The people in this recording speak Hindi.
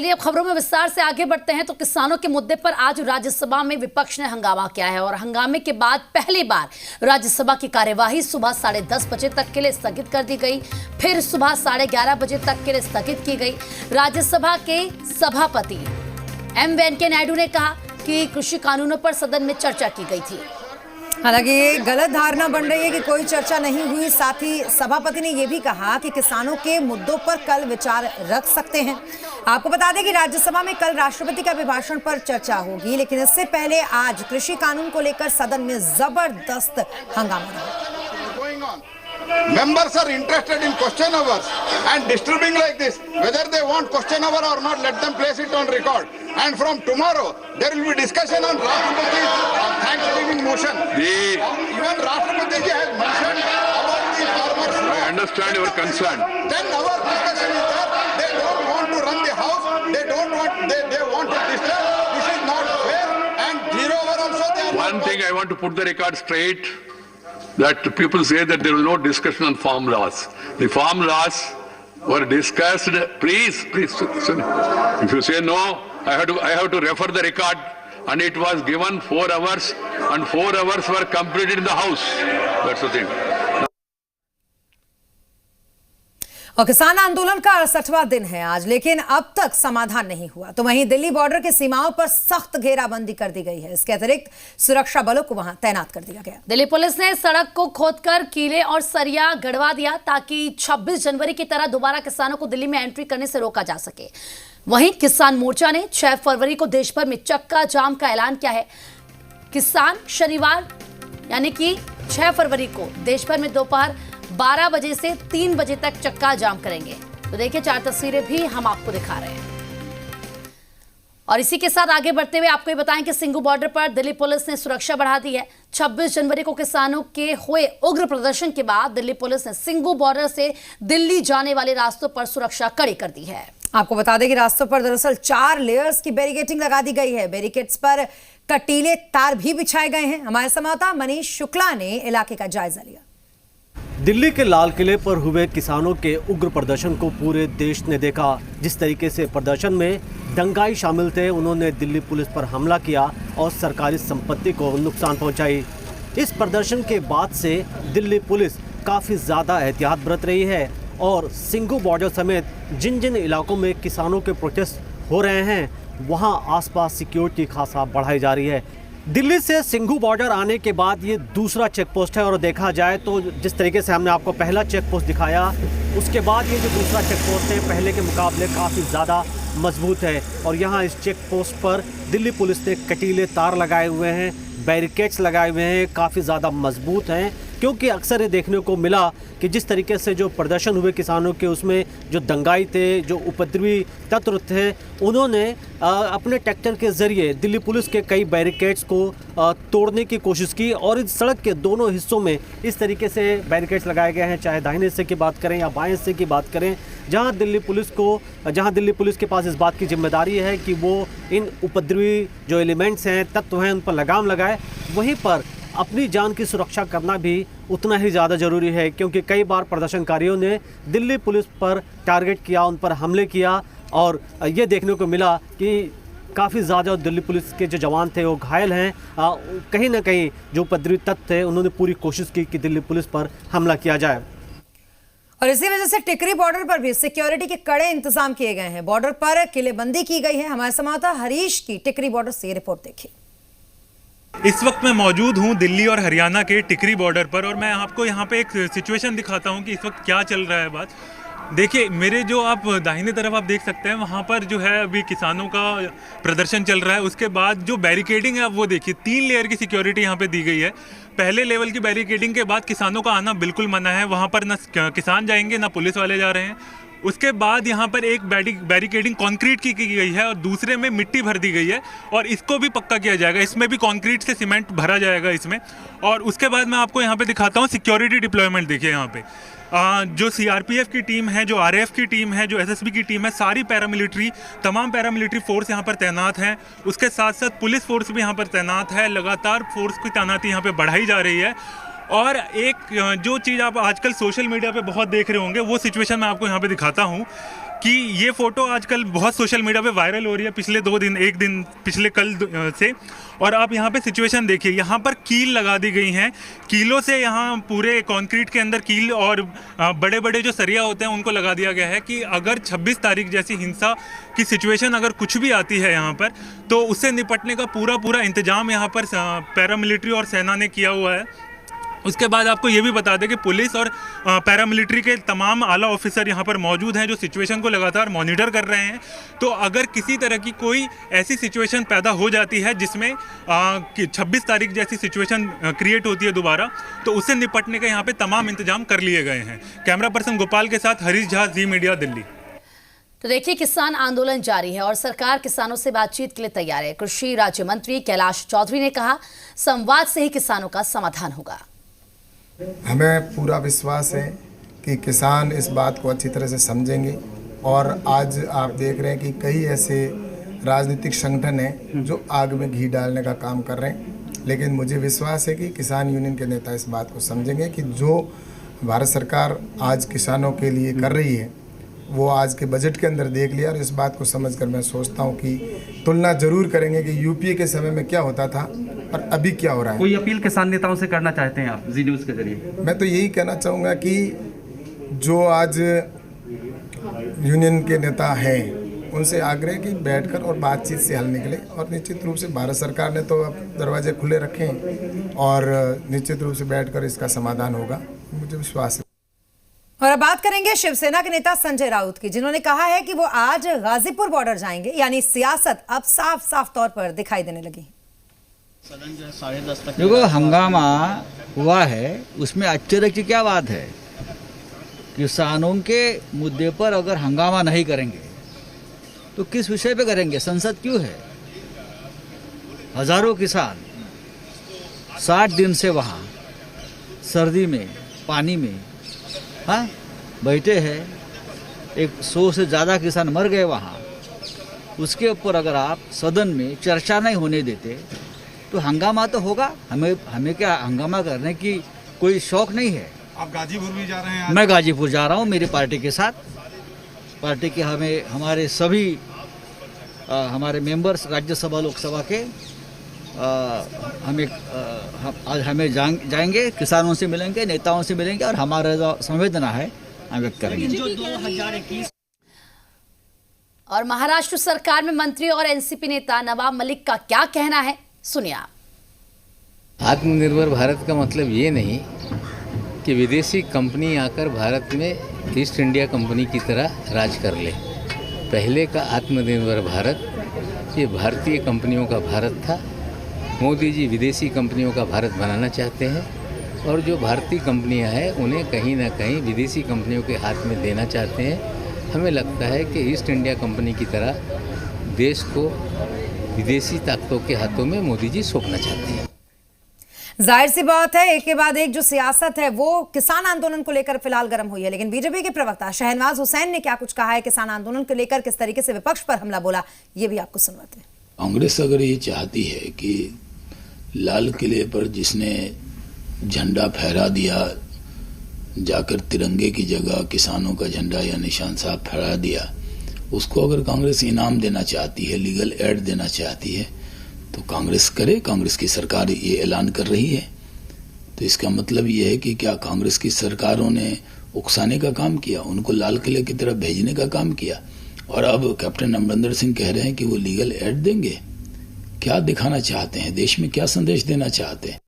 चलिए अब खबरों में विस्तार से आगे बढ़ते हैं। तो किसानों के मुद्दे पर आज राज्यसभा में विपक्ष ने हंगामा किया है और हंगामे के बाद पहली बार राज्यसभा की कार्यवाही सुबह 10:30 बजे तक के लिए स्थगित कर दी गई, फिर सुबह 11:30 बजे तक के लिए स्थगित की गई। राज्यसभा के सभापति एम वेंकैया नायडू ने कहा कि कृषि कानूनों पर सदन में चर्चा की गई थी। हालांकि ये गलत धारणा बन रही है कि कोई चर्चा नहीं हुई। साथ ही सभापति ने यह भी कहा कि किसानों के मुद्दों पर कल विचार रख सकते हैं। आपको बता दें कि राज्यसभा में कल राष्ट्रपति के अभिभाषण पर चर्चा होगी, लेकिन इससे पहले आज कृषि कानून को लेकर सदन में जबरदस्त हंगामा रहा। Members are interested in question hours and disturbing like this. Whether they want question hour or not, let them place it on record. And from tomorrow, there will be discussion on Rashtrapati's Thanksgiving motion. Even Rashtrapati ji has mentioned about the farmers. I understand your concern. Then our discussion is that they don't want to run the house. They don't want. They want to disturb. This is not fair. And 0 hour also they are. One thing I want to put the record straight. That people say that there was no discussion on farm laws. The farm laws were discussed. Please, if you say no, I have to refer the record. And it was given 4 hours, and 4 hours were completed in the House. That's the thing. और किसान आंदोलन का 68वां दिन है आज, लेकिन अब तक समाधान नहीं हुआ। तो वहीं दिल्ली बॉर्डर की सीमाओं पर सख्त घेराबंदी कर दी गई है। इसके अतिरिक्त सुरक्षा बलों को वहां तैनात कर दिया गया। दिल्ली पुलिस ने सड़क को खोदकर कीले और सरिया गड़वा दिया ताकि 26 जनवरी की तरह दोबारा किसानों को दिल्ली में एंट्री करने से रोका जा सके। वहीं किसान मोर्चा ने 6 फरवरी को देश भर में चक्का जाम का ऐलान किया है। किसान शनिवार यानी कि 6 फरवरी को देश भर में दोपहर 12 बजे से 3 बजे तक चक्का जाम करेंगे। तो देखिए 4 तस्वीरें भी हम आपको दिखा रहे हैं। और इसी के साथ आगे बढ़ते हुए आपको ये बताएं कि सिंघू बॉर्डर पर दिल्ली पुलिस ने सुरक्षा बढ़ा दी है। 26 जनवरी को किसानों के हुए उग्र प्रदर्शन के बाद दिल्ली पुलिस ने सिंघू बॉर्डर से दिल्ली जाने वाले रास्तों पर सुरक्षा कड़ी कर दी है। आपको बता दें कि रास्तों पर दरअसल 4 लेयर्स की बैरिकेडिंग लगा दी गई है। बैरिकेड्स पर कटीले तार भी बिछाए गए हैं। हमारे संवाददाता मनीष शुक्ला ने इलाके का जायजा लिया। दिल्ली के लाल किले पर हुए किसानों के उग्र प्रदर्शन को पूरे देश ने देखा। जिस तरीके से प्रदर्शन में दंगाई शामिल थे, उन्होंने दिल्ली पुलिस पर हमला किया और सरकारी संपत्ति को नुकसान पहुंचाई। इस प्रदर्शन के बाद से दिल्ली पुलिस काफ़ी ज़्यादा एहतियात बरत रही है और सिंघू बॉर्डर समेत जिन जिन इलाकों में किसानों के प्रोटेस्ट हो रहे हैं, वहाँ आसपास सिक्योरिटी खासा बढ़ाई जा रही है। दिल्ली से सिंघू बॉर्डर आने के बाद ये दूसरा चेक पोस्ट है और देखा जाए तो जिस तरीके से हमने आपको पहला चेक पोस्ट दिखाया, उसके बाद ये जो दूसरा चेक पोस्ट है पहले के मुकाबले काफ़ी ज़्यादा मजबूत है। और यहाँ इस चेक पोस्ट पर दिल्ली पुलिस ने कटीले तार लगाए हुए हैं, बैरिकेड्स लगाए हुए हैं, काफ़ी ज़्यादा मजबूत हैं। क्योंकि अक्सर ये देखने को मिला कि जिस तरीके से जो प्रदर्शन हुए किसानों के, उसमें जो दंगाई थे, जो उपद्रवी तत्व थे, उन्होंने अपने ट्रैक्टर के ज़रिए दिल्ली पुलिस के कई बैरिकेड्स को तोड़ने की कोशिश की और इस सड़क के दोनों हिस्सों में इस तरीके से बैरिकेड्स लगाए गए हैं। चाहे दाहिने हिस्से की बात करें या बाएं हिस्से की बात करें, जहां दिल्ली पुलिस के पास इस बात की जिम्मेदारी है कि वो इन उपद्रवी जो एलिमेंट्स हैं, तत्व हैं, उन पर लगाम लगाए। वहीं पर अपनी जान की सुरक्षा करना भी उतना ही ज़्यादा ज़रूरी है, क्योंकि कई बार प्रदर्शनकारियों ने दिल्ली पुलिस पर टारगेट किया, उन पर हमले किया और ये देखने को मिला कि काफ़ी ज़्यादा दिल्ली पुलिस के जो जवान थे वो घायल हैं। कहीं ना कहीं जो उपद्रवी तत्व थे, उन्होंने पूरी कोशिश की कि दिल्ली पुलिस पर हमला किया जाए। और इसी वजह से टिकरी बॉर्डर पर भी सिक्योरिटी के कड़े इंतजाम किए गए हैं। बॉर्डर पर किलेबंदी की गई है। हमारे संवाददाता हरीश की टिकरी बॉर्डर से रिपोर्ट देखिए। इस वक्त मैं मौजूद हूं दिल्ली और हरियाणा के टिकरी बॉर्डर पर और मैं आपको यहां पे एक सिचुएशन दिखाता हूं कि इस वक्त क्या चल रहा है। बात देखिए, मेरे जो आप दाहिने तरफ आप देख सकते हैं, वहां पर जो है अभी किसानों का प्रदर्शन चल रहा है। उसके बाद जो बैरिकेडिंग है, आप वो देखिए, 3 लेयर की सिक्योरिटी यहाँ पे दी गई है। पहले लेवल की बैरिकेडिंग के बाद किसानों का आना बिल्कुल मना है। वहाँ पर न किसान जाएंगे, ना पुलिस वाले जा रहे हैं। उसके बाद यहाँ पर एक बैरिकेडिंग कंक्रीट की गई है और दूसरे में मिट्टी भर दी गई है और इसको भी पक्का किया जाएगा। इसमें भी कंक्रीट से सीमेंट भरा जाएगा इसमें। और उसके बाद मैं आपको यहाँ पे दिखाता हूँ सिक्योरिटी डिप्लॉयमेंट। देखिए यहाँ पे जो सीआरपीएफ की टीम है, जो आरएएफ की टीम है, जो एसएसबी की टीम है, सारी तमाम पैरामिलिट्री फोर्स यहाँ पर तैनात हैं। उसके साथ साथ पुलिस फोर्स भी यहाँ पर तैनात है। लगातार फोर्स की तैनाती यहाँ पर बढ़ाई जा रही है। और एक जो चीज़ आप आजकल सोशल मीडिया पे बहुत देख रहे होंगे, वो सिचुएशन मैं आपको यहाँ पे दिखाता हूँ कि ये फ़ोटो आजकल बहुत सोशल मीडिया पे वायरल हो रही है पिछले 2 दिन, एक दिन पिछले कल से। और आप यहाँ पे सिचुएशन देखिए, यहाँ पर कील लगा दी गई हैं, कीलों से यहाँ पूरे कंक्रीट के अंदर कील और बड़े बड़े जो सरिया होते हैं उनको लगा दिया गया है कि अगर 26 तारीख जैसी हिंसा की सिचुएशन अगर कुछ भी आती है यहाँ पर, तो उससे निपटने का पूरा इंतजाम यहाँ पर पैरामिलिट्री और सेना ने किया हुआ है। उसके बाद आपको ये भी बता दें कि पुलिस और पैरामिलिट्री के तमाम आला ऑफिसर यहाँ पर मौजूद हैं जो सिचुएशन को लगातार मॉनिटर कर रहे हैं। तो अगर किसी तरह की कोई ऐसी सिचुएशन पैदा हो जाती है जिसमें 26 तारीख जैसी सिचुएशन क्रिएट होती है दोबारा, तो उससे निपटने के यहाँ पे तमाम इंतजाम कर लिए गए हैं। कैमरा पर्सन गोपाल के साथ हरीश झा, जी मीडिया, दिल्ली। तो देखिए, किसान आंदोलन जारी है और सरकार किसानों से बातचीत के लिए तैयार है। कृषि राज्य मंत्री कैलाश चौधरी ने कहा, संवाद से ही किसानों का समाधान होगा। हमें पूरा विश्वास है कि किसान इस बात को अच्छी तरह से समझेंगे। और आज आप देख रहे हैं कि कई ऐसे राजनीतिक संगठन हैं जो आग में घी डालने का काम कर रहे हैं, लेकिन मुझे विश्वास है कि किसान यूनियन के नेता इस बात को समझेंगे कि जो भारत सरकार आज किसानों के लिए कर रही है वो आज के बजट के अंदर देख लिया। और इस बात को समझकर मैं सोचता हूँ कि तुलना जरूर करेंगे कि यूपीए के समय में क्या होता था और अभी क्या हो रहा है। कोई अपील किसान नेताओं से करना चाहते हैं आप जी न्यूज़ के जरिए? मैं तो यही कहना चाहूँगा कि जो आज यूनियन के नेता हैं उनसे आग्रह कि बैठकर और बातचीत से हल निकले। और निश्चित रूप से भारत सरकार ने तो अब दरवाजे खुले रखे हैं और निश्चित रूप से बैठकर इसका समाधान होगा, मुझे विश्वास है। और अब बात करेंगे शिवसेना के नेता संजय राउत की, जिन्होंने कहा है कि वो आज गाजीपुर बॉर्डर जाएंगे। यानी सियासत अब साफ साफ तौर पर दिखाई देने लगी। देखो, हंगामा हुआ है, उसमें आश्चर्य की क्या बात है? किसानों के मुद्दे पर अगर हंगामा नहीं करेंगे तो किस विषय पे करेंगे? संसद क्यों है? हजारों किसान 60 दिन से वहाँ सर्दी में, पानी में बैठे हैं। 100 से ज़्यादा किसान मर गए वहाँ। उसके ऊपर अगर आप सदन में चर्चा नहीं होने देते तो हंगामा तो होगा। हमें क्या हंगामा करने की कोई शौक नहीं है। आप गाजीपुर भी जा रहे हैं? मैं गाजीपुर जा रहा हूँ मेरी पार्टी के साथ। पार्टी के हमारे सभी हमारे मेंबर्स राज्यसभा लोकसभा के आज हमें जाएंगे, किसानों से मिलेंगे, नेताओं से मिलेंगे और हमारा जो संवेदना है हम व्यक्त करेंगे। जो 2021 और महाराष्ट्र सरकार में मंत्री और एनसीपी नेता नवाब मलिक का क्या कहना है, सुनिए आप। आत्मनिर्भर भारत का मतलब ये नहीं कि विदेशी कंपनी आकर भारत में ईस्ट इंडिया कंपनी की तरह राज कर ले। पहले का आत्मनिर्भर भारत ये भारतीय कंपनियों का भारत था। मोदी जी विदेशी कंपनियों का भारत बनाना चाहते हैं और जो भारतीय कंपनियां हैं उन्हें कहीं ना कहीं विदेशी कंपनियों के हाथ में देना चाहते हैं। हमें लगता है कि ईस्ट इंडिया कंपनी की तरह देश को विदेशी ताकतों के हाथों में मोदी जी सौंपना चाहते हैं। जाहिर सी बात है, एक के बाद एक जो सियासत है वो किसान आंदोलन को लेकर फिलहाल गर्म हुई है। लेकिन बीजेपी के प्रवक्ता शहनवाज हुसैन ने क्या कुछ कहा है, किसान आंदोलन को लेकर किस तरीके से विपक्ष पर हमला बोला, ये भी आपको सुनवाते हैं। कांग्रेस अगर ये चाहती है कि लाल किले पर जिसने झंडा फहरा दिया, जाकर तिरंगे की जगह किसानों का झंडा या निशान साहब फहरा दिया, उसको अगर कांग्रेस इनाम देना चाहती है, लीगल एड देना चाहती है, तो कांग्रेस करे। कांग्रेस की सरकार ये ऐलान कर रही है, तो इसका मतलब ये है कि क्या कांग्रेस की सरकारों ने उकसाने का काम किया, उनको लाल किले की तरफ भेजने का काम किया। और अब कैप्टन अमरिंदर सिंह कह रहे हैं कि वो लीगल एड देंगे। क्या दिखाना चाहते हैं, देश में क्या संदेश देना चाहते हैं?